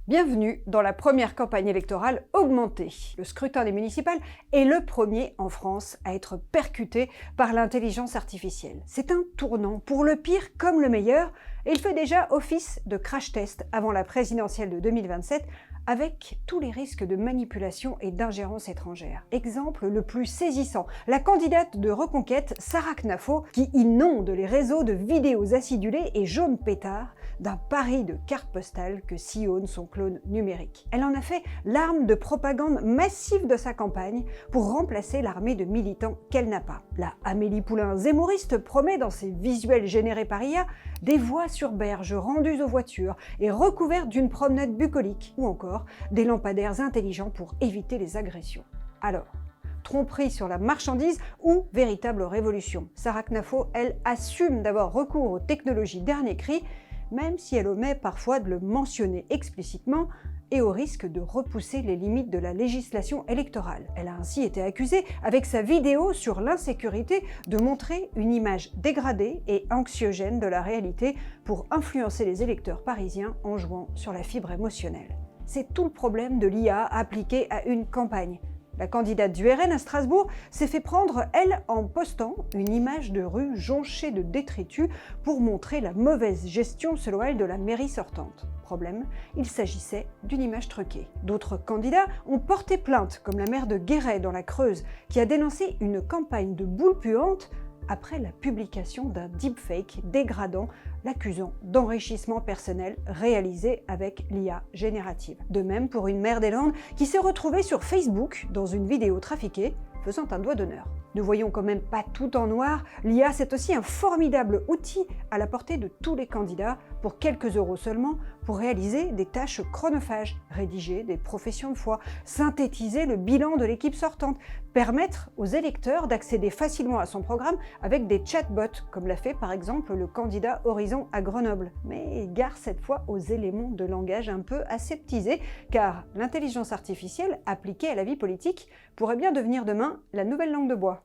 Bienvenue dans la première campagne électorale augmentée. Le scrutin des municipales est le premier en France à être percuté par l'intelligence artificielle. C'est un tournant pour le pire comme le meilleur et il fait déjà office de crash test avant la présidentielle de 2027 avec tous les risques de manipulation et d'ingérence étrangère. Exemple le plus saisissant, la candidate de Reconquête, Sarah Knafo, qui inonde les réseaux de vidéos acidulées et jaune pétard d'un pari de carte postale que sillonne son clone numérique. Elle en a fait l'arme de propagande massive de sa campagne pour remplacer l'armée de militants qu'elle n'a pas. La Amélie Poulain zémouriste promet dans ses visuels générés par IA des voies sur berge rendues aux voitures et recouvertes d'une promenade bucolique ou encore des lampadaires intelligents pour éviter les agressions. Alors, tromperie sur la marchandise ou véritable révolution? Sarah Knafo, elle, assume d'avoir recours aux technologies dernier cri, même si elle omet parfois de le mentionner explicitement et au risque de repousser les limites de la législation électorale. Elle a ainsi été accusée, avec sa vidéo sur l'insécurité, de montrer une image dégradée et anxiogène de la réalité pour influencer les électeurs parisiens en jouant sur la fibre émotionnelle. C'est tout le problème de l'IA appliquée à une campagne. La candidate du RN à Strasbourg s'est fait prendre, elle, en postant une image de rue jonchée de détritus pour montrer la mauvaise gestion, selon elle, de la mairie sortante. Problème, il s'agissait d'une image truquée. D'autres candidats ont porté plainte, comme la maire de Guéret dans la Creuse, qui a dénoncé une campagne de boules puantes après la publication d'un deepfake dégradant, l'accusant d'enrichissement personnel réalisé avec l'IA générative. De même pour une maire des Landes qui s'est retrouvée sur Facebook dans une vidéo trafiquée faisant un doigt d'honneur. Ne voyons quand même pas tout en noir, l'IA c'est aussi un formidable outil à la portée de tous les candidats pour quelques euros seulement pour réaliser des tâches chronophages, rédiger des professions de foi, synthétiser le bilan de l'équipe sortante, permettre aux électeurs d'accéder facilement à son programme avec des chatbots, comme l'a fait par exemple le candidat Horizon à Grenoble. Mais gare cette fois aux éléments de langage un peu aseptisés, car l'intelligence artificielle appliquée à la vie politique pourrait bien devenir demain la nouvelle langue de bois.